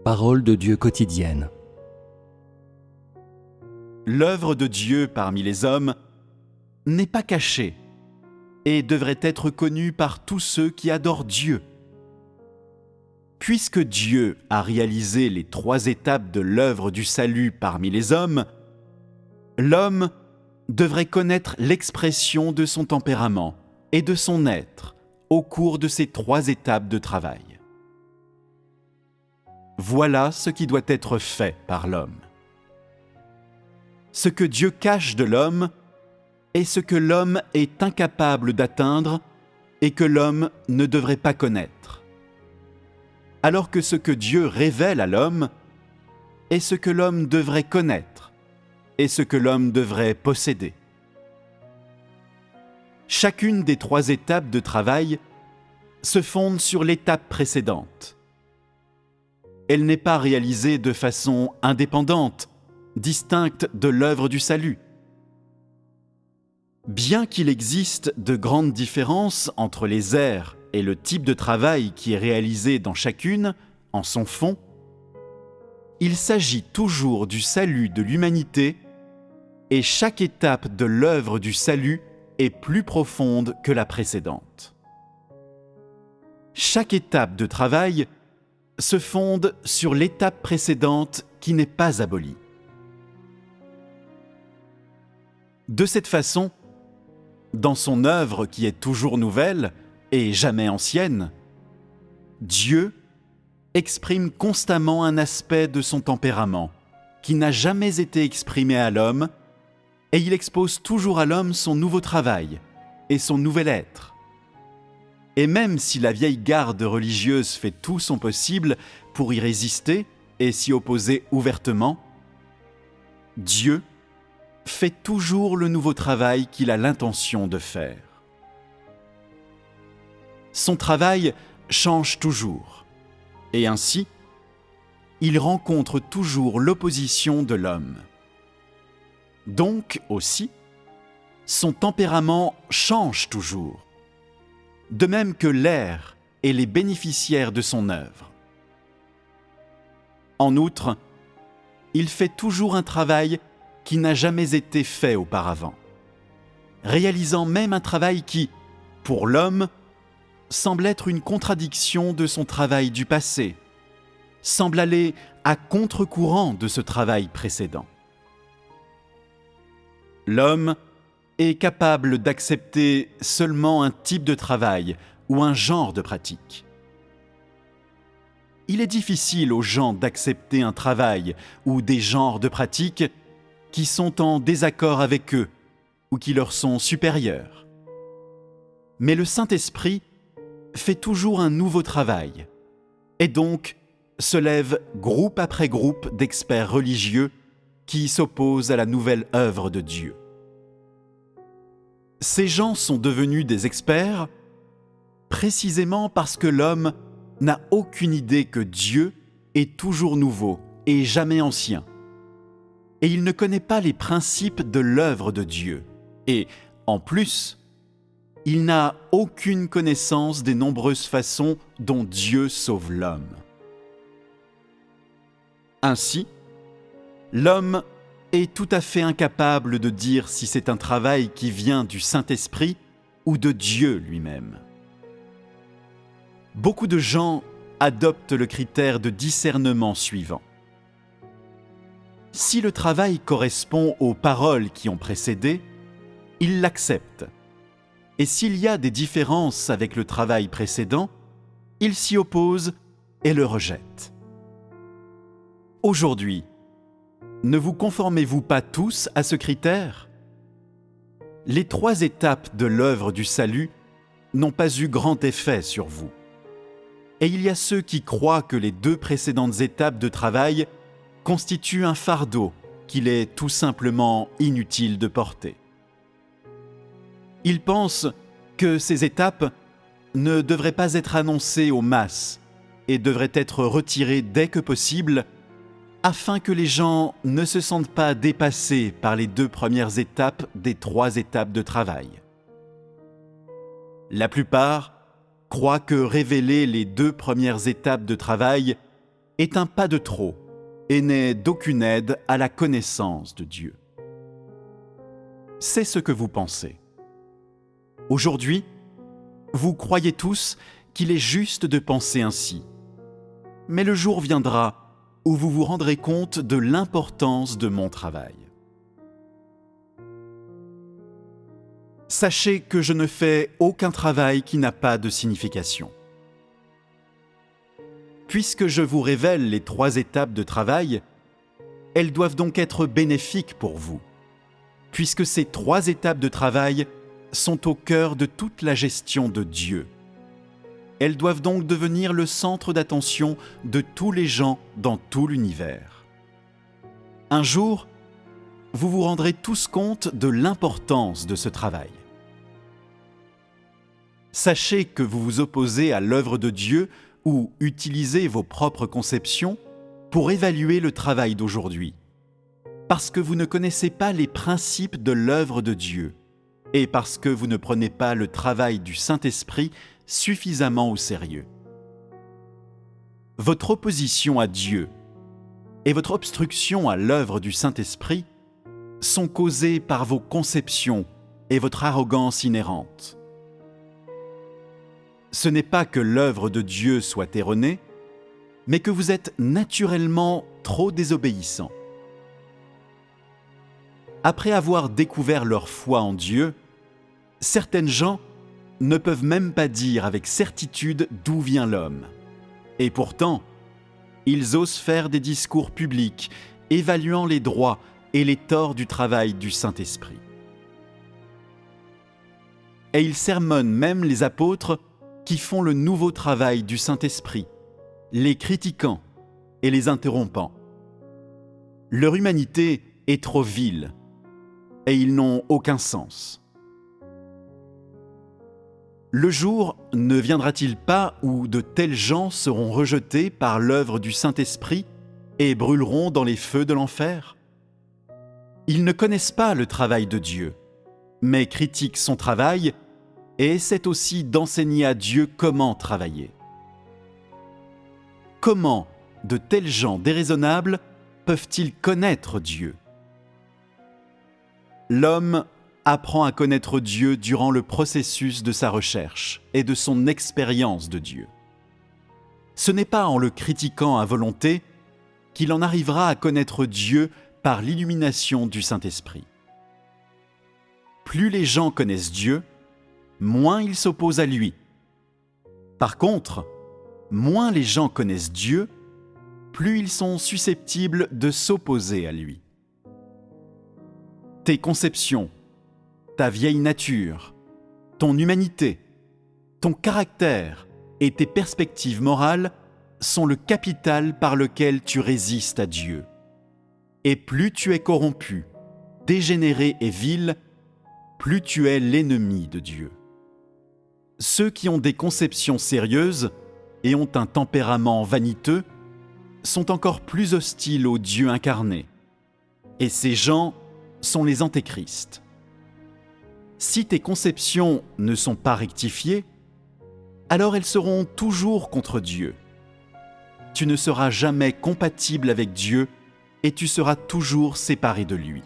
Parole de Dieu quotidienne. L'œuvre de Dieu parmi les hommes n'est pas cachée et devrait être connue par tous ceux qui adorent Dieu. Puisque Dieu a réalisé les 3 étapes de l'œuvre du salut parmi les hommes, l'homme devrait connaître l'expression de son tempérament et de son être au cours de ces 3 étapes de travail. Voilà ce qui doit être fait par l'homme. Ce que Dieu cache de l'homme est ce que l'homme est incapable d'atteindre et que l'homme ne devrait pas connaître. Alors que ce que Dieu révèle à l'homme est ce que l'homme devrait connaître et ce que l'homme devrait posséder. Chacune des 3 étapes de travail se fonde sur l'étape précédente. Elle n'est pas réalisée de façon indépendante, distincte de l'œuvre du salut. Bien qu'il existe de grandes différences entre les aires et le type de travail qui est réalisé dans chacune, en son fond, il s'agit toujours du salut de l'humanité et chaque étape de l'œuvre du salut est plus profonde que la précédente. Chaque étape de travail se fonde sur l'étape précédente qui n'est pas abolie. De cette façon, dans son œuvre qui est toujours nouvelle et jamais ancienne, Dieu exprime constamment un aspect de son tempérament qui n'a jamais été exprimé à l'homme et il expose toujours à l'homme son nouveau travail et son nouvel être. Et même si la vieille garde religieuse fait tout son possible pour y résister et s'y opposer ouvertement, Dieu fait toujours le nouveau travail qu'il a l'intention de faire. Son travail change toujours, et ainsi, il rencontre toujours l'opposition de l'homme. Donc aussi, son tempérament change toujours, de même que l'air et les bénéficiaires de son œuvre. En outre, il fait toujours un travail qui n'a jamais été fait auparavant, réalisant même un travail qui, pour l'homme, semble être une contradiction de son travail du passé, semble aller à contre-courant de ce travail précédent. L'homme est capable d'accepter seulement un type de travail ou un genre de pratique. Il est difficile aux gens d'accepter un travail ou des genres de pratiques qui sont en désaccord avec eux ou qui leur sont supérieurs. Mais le Saint-Esprit fait toujours un nouveau travail et donc se lève groupe après groupe d'experts religieux qui s'opposent à la nouvelle œuvre de Dieu. Ces gens sont devenus des experts précisément parce que l'homme n'a aucune idée que Dieu est toujours nouveau et jamais ancien. Et il ne connaît pas les principes de l'œuvre de Dieu. Et, en plus, il n'a aucune connaissance des nombreuses façons dont Dieu sauve l'homme. Ainsi, l'homme est tout à fait incapable de dire si c'est un travail qui vient du Saint-Esprit ou de Dieu lui-même. Beaucoup de gens adoptent le critère de discernement suivant. Si le travail correspond aux paroles qui ont précédé, ils l'acceptent. Et s'il y a des différences avec le travail précédent, ils s'y opposent et le rejettent. Aujourd'hui, ne vous conformez-vous pas tous à ce critère ? Les 3 étapes de l'œuvre du salut n'ont pas eu grand effet sur vous. Et il y a ceux qui croient que les 2 précédentes étapes de travail constituent un fardeau qu'il est tout simplement inutile de porter. Ils pensent que ces étapes ne devraient pas être annoncées aux masses et devraient être retirées dès que possible afin que les gens ne se sentent pas dépassés par les 2 premières étapes des 3 étapes de travail. La plupart croient que révéler les 2 premières étapes de travail est un pas de trop et n'est d'aucune aide à la connaissance de Dieu. C'est ce que vous pensez. Aujourd'hui, vous croyez tous qu'il est juste de penser ainsi. Mais le jour viendra où vous vous rendrez compte de l'importance de mon travail. Sachez que je ne fais aucun travail qui n'a pas de signification. Puisque je vous révèle les 3 étapes de travail, elles doivent donc être bénéfiques pour vous, puisque ces 3 étapes de travail sont au cœur de toute la gestion de Dieu. Elles doivent donc devenir le centre d'attention de tous les gens dans tout l'univers. Un jour, vous vous rendrez tous compte de l'importance de ce travail. Sachez que vous vous opposez à l'œuvre de Dieu ou utilisez vos propres conceptions pour évaluer le travail d'aujourd'hui, parce que vous ne connaissez pas les principes de l'œuvre de Dieu et parce que vous ne prenez pas le travail du Saint-Esprit suffisamment au sérieux. Votre opposition à Dieu et votre obstruction à l'œuvre du Saint-Esprit sont causées par vos conceptions et votre arrogance inhérente. Ce n'est pas que l'œuvre de Dieu soit erronée, mais que vous êtes naturellement trop désobéissant. Après avoir découvert leur foi en Dieu, certaines gens ne peuvent même pas dire avec certitude d'où vient l'homme. Et pourtant, ils osent faire des discours publics, évaluant les droits et les torts du travail du Saint-Esprit. Et ils sermonnent même les apôtres qui font le nouveau travail du Saint-Esprit, les critiquant et les interrompant. Leur humanité est trop vile et ils n'ont aucun sens. Le jour ne viendra-t-il pas où de tels gens seront rejetés par l'œuvre du Saint-Esprit et brûleront dans les feux de l'enfer ? Ils ne connaissent pas le travail de Dieu, mais critiquent son travail et essaient aussi d'enseigner à Dieu comment travailler. Comment de tels gens déraisonnables peuvent-ils connaître Dieu ? L'homme apprend à connaître Dieu durant le processus de sa recherche et de son expérience de Dieu. Ce n'est pas en le critiquant à volonté qu'il en arrivera à connaître Dieu par l'illumination du Saint-Esprit. Plus les gens connaissent Dieu, moins ils s'opposent à lui. Par contre, moins les gens connaissent Dieu, plus ils sont susceptibles de s'opposer à lui. Tes conceptions, ta vieille nature, ton humanité, ton caractère et tes perspectives morales sont le capital par lequel tu résistes à Dieu. Et plus tu es corrompu, dégénéré et vil, plus tu es l'ennemi de Dieu. Ceux qui ont des conceptions sérieuses et ont un tempérament vaniteux sont encore plus hostiles au Dieu incarné. Et ces gens sont les antéchrists. Si tes conceptions ne sont pas rectifiées, alors elles seront toujours contre Dieu. Tu ne seras jamais compatible avec Dieu et tu seras toujours séparé de lui.